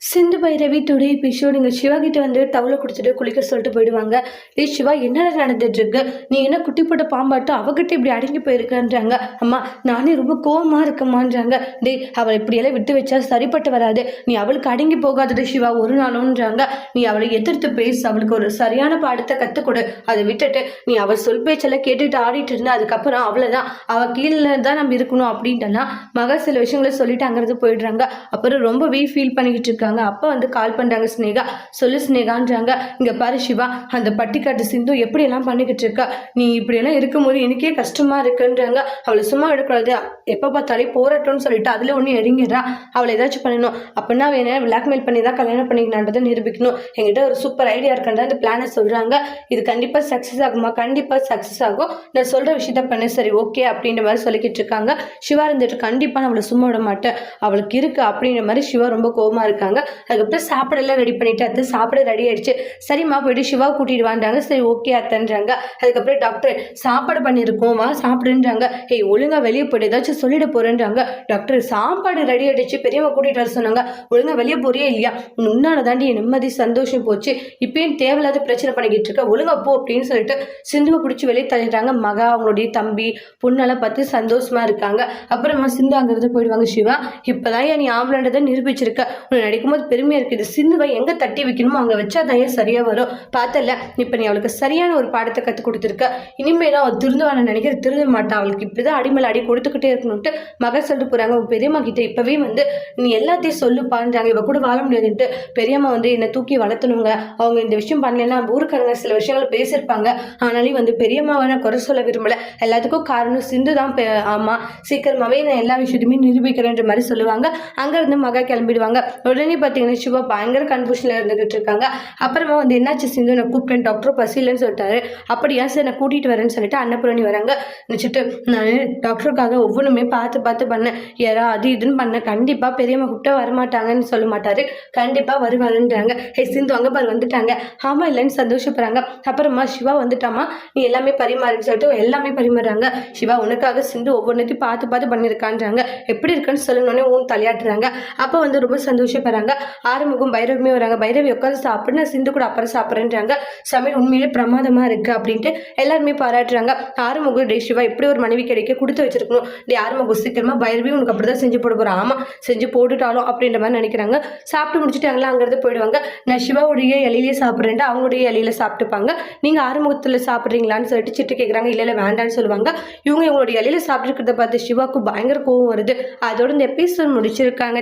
Sindhu Bhairavi today episode இங்கே சிவா கிட்ட வந்து டவுலை கொடுத்துட்டு குளிக்க சொல்லிட்டு போயிடுவாங்க. சிவா என்னடா நடந்துட்டு இருக்கு, நீ என்ன குட்டி போட்ட பாம்பாட்டு அவகிட்ட இப்படி அடங்கி போயிருக்கன்றாங்க. அம்மா நானே ரொம்ப கோவமா இருக்கமான்றாங்க. அவளை இப்படியெல்லாம் விட்டு வச்சா சரிப்பட்டு வராது, நீ அவளுக்கு அடங்கி போகாதது சிவா ஒரு நாளும்ன்றாங்க. நீ அவளை எதிர்த்து பேசு, அவளுக்கு ஒரு சரியான பாடத்தை கற்றுக்கொடு. அதை விட்டுட்டு நீ அவள் சொல் பேச்செல்லாம் கேட்டுட்டு ஆடிட்டு இருந்தா அதுக்கப்புறம் அவ்வளோதான், அவள் கீழே தான் நம்ம இருக்கணும் அப்படின்ட்டுலாம் மக சில விஷயங்களை சொல்லிட்டு அங்கிருந்து போயிடுறாங்க. அப்புறம் ரொம்பவே ஃபீல் பண்ணிக்கிட்டு இருக்காங்க. அப்போ வந்து கால் பண்றாங்க. ஸ்னேகா சொல்லு ஸ்னேகான்றாங்க. இங்க பாரு சிவா, அந்த பட்டிக்காட்டு சிந்து எப்படியெல்லாம் பண்ணிக்கிட்டு இருக்கா, நீ இப்படியெல்லாம் இருக்கும்போது எனக்கே கஷ்டமா இருக்குன்றாங்க. அவளை சும்மா எடுக்கூடாது, எப்போ பார்த்தாலே போராட்டம்னு சொல்லிட்டு அதுல ஒன்று இறங்கிடுறா. அவளை ஏதாச்சும் பண்ணணும், அப்படின்னா வேணா பிளாக்மெயில் பண்ணி தான் கல்யாணம் பண்ணிக்கணுன்றதை நிரூபிக்கணும். என்கிட்ட ஒரு சூப்பர் ஐடியா இருக்குன்ற அந்த பிளானை சொல்றாங்க. இது கண்டிப்பா சக்சஸ் ஆகுமா? கண்டிப்பா சக்சஸ் ஆகும், நான் சொல்ற விஷயத்த பண்ணு, சரி ஓகே அப்படின்ற மாதிரி சொல்லிக்கிட்டு இருக்காங்க. சிவா இருந்துட்டு கண்டிப்பா நான் அவளை சும்மா விட மாட்டேன், அவளுக்கு இருக்கு அப்படின்ற மாதிரி சிவா ரொம்ப கோவமா இருக்காங்க. அதுக்கப்புறம் சாப்பாடெல்லாம் ரெடி பண்ணிட்டு அத்தை சாப்பிட ரெடி ஆயிடுச்சு, சரிம்மா போயிட்டு சிவா கூட்டிட்டு வாண்டாங்க. சரி ஓகே அத்தன்றாங்க. அதுக்கப்புறம் டாக்டர் சாப்பாடு பண்ணியிருக்கோம் வா சாப்பிடுன்றாங்க. ஏய் ஒழுங்கா வெளியே போயிட்டு ஏதாச்சும் சொல்லிட போறேன்றாங்க. டாக்டர் சாப்பாடு ரெடி ஆயிடுச்சு, பெரியவங்க கூட்டிட்டு வர சொன்னாங்க, ஒழுங்கா வெளியே போறியே இல்லையா, உன்னால தாண்டி என் நிம்மதி சந்தோஷம் போச்சு, இப்பயும் தேவையில்லாத பிரச்சனை பண்ணிக்கிட்டு இருக்க, ஒழுங்கா போ அப்படின்னு சொல்லிட்டு சிந்துவை பிடிச்சி வெளியே தள்ளிடுறாங்க. மகா அவங்களுடைய தம்பி பொண்ணெல்லாம் பார்த்து சந்தோஷமா இருக்காங்க. அப்புறமா சிந்து அங்கிருந்து போயிடுவாங்க. சிவா இப்பதான் நீ ஆம்பளன்றதை நிரூபிச்சிருக்க, உன்னை நடிக்கும்போது பெருமையா இருக்குது, சிந்துவை எங்க தட்டி வைக்கணுமோ அங்க வச்சாதான் சரியா வரும், பார்த்தல இப்ப நீ அவளுக்கு சரியான ஒரு பாடத்தை கற்றுக் கொடுத்துருக்க, இனிமேலும் அவள் திருந்துவான நினைக்கிற திருந்த மாட்டான், அவளுக்கு இப்படிதான் அடிமேல அடி கொடுத்துக்கிட்டே இருக்கணும்ட்டு மகன் சொல்லிட்டு போறாங்க. உங்க பெரியம்மா கிட்ட இப்பவே வந்து நீ எல்லாத்தையும் சொல்லுப்பான்றாங்க. இவ கூட வாழ முடியாதுன்ட்டு பெரியம்மா வந்து என்னை தூக்கி வளர்த்தணுங்க, அவங்க இந்த விஷயம் பண்ணலன்னா ஊருக்காரங்க சில விஷயங்களை பேசியிருப்பாங்க, ஆனாலும் வந்து பெரியம்மாவை நான் குறை சொல்ல விரும்பல, எல்லாத்துக்கும் காரணம் சிந்து தான், ஆமா சீக்கிரமாவே நான் எல்லா விஷயத்தையுமே நிரூபிக்கிறேன்ற மாதிரி சொல்லுவாங்க. அங்க இருந்து மகா கிளம்பிடுவாங்க. உடனே பார்த்தீங்கன்னா சிவா பயங்கர கன்ஃபியூஷன்ல இருந்துகிட்டு இருக்காங்க. அப்புறமா வந்து என்னாச்சு சிந்து, நான் கூப்பிட்டேன் டாக்டர் பசிலன்னு சொல்லிட்டாரு, அப்படியா சார் நான் கூட்டிட்டு வரேன்னு சொல்லிட்டு அன்னபூரணி வராங்க. நினச்சிட்டு நான் டாக்டருக்காக ஒவ்வொன்றுமே பார்த்து பார்த்து பண்ணேன், யாரா அது இதுன்னு பண்ணேன், கண்டிப்பா பெரியம்மா கூப்பிட்டா வரமாட்டாங்கன்னு சொல்ல மாட்டாரு, கண்டிப்பா வருவாருன்றாங்க. ஹே சிந்து அங்க பாரு வந்துட்டாங்க, ஆமா இல்லைன்னு சந்தோஷப்படுறாங்க. அப்புறமா சிவா வந்துட்டாமா, நீ எல்லாமே பரிமாறுன்னு சொல்லிட்டு எல்லாமே பரிமாறுறாங்க. சிவா உனக்காக சிந்து ஒவ்வொன்றுத்தையும் பார்த்து பார்த்து பண்ணியிருக்கான்றாங்க, எப்படி இருக்குன்னு சொல்லணுன்னே ஊன் தலையாட்டுறாங்க. அப்போ வந்து ரொம்ப சந்தோஷப்படுறாங்க. ஆறுமுகம் பைரவியுமே வராங்க. பைரவி உட்காந்து சாப்பிட்டு நான் சிந்து கூட அப்புறம் சாப்பிட்றேன்றாங்க. சமையல் உண்மையிலே பிரமாதமா இருக்கு அப்படின்ட்டு எல்லாருமே பாராட்டுறாங்க. ஆறுமுகம் டே சிவா எப்படி ஒரு மனைவி கிடைக்க கொடுத்து வச்சிருக்கணும், டே ஆறுமுகம் சீக்கிரமா பைரவி உனக்கு அப்படிதான் செஞ்சு போட போறோம், ஆமா செஞ்சு போட்டுட்டாலும் அப்படின்ற மாதிரி நினைக்கிறாங்க. சாப்பிட்டு முடிச்சுட்டாங்களா அங்கிருந்து போயிடுவாங்க. நான் சிவாவுடைய இலையிலேயே சாப்பிட்றேன்ட்டு அவங்களுடைய இலையில சாப்பிட்டுப்பாங்க. நீங்க ஆறுமுகத்துல சாப்பிட்றீங்களான்னு சொல்லிட்டு சிட்டு கேட்குறாங்க. இல்ல வேண்டான்னு சொல்லுவாங்க. இவங்களுடைய இலையில சாப்பிட்டுருக்கிறத பார்த்து சிவாவுக்கு பயங்கர கோவம் வருது. அதோட இந்த எபிசோட் முடிச்சிருக்காங்க.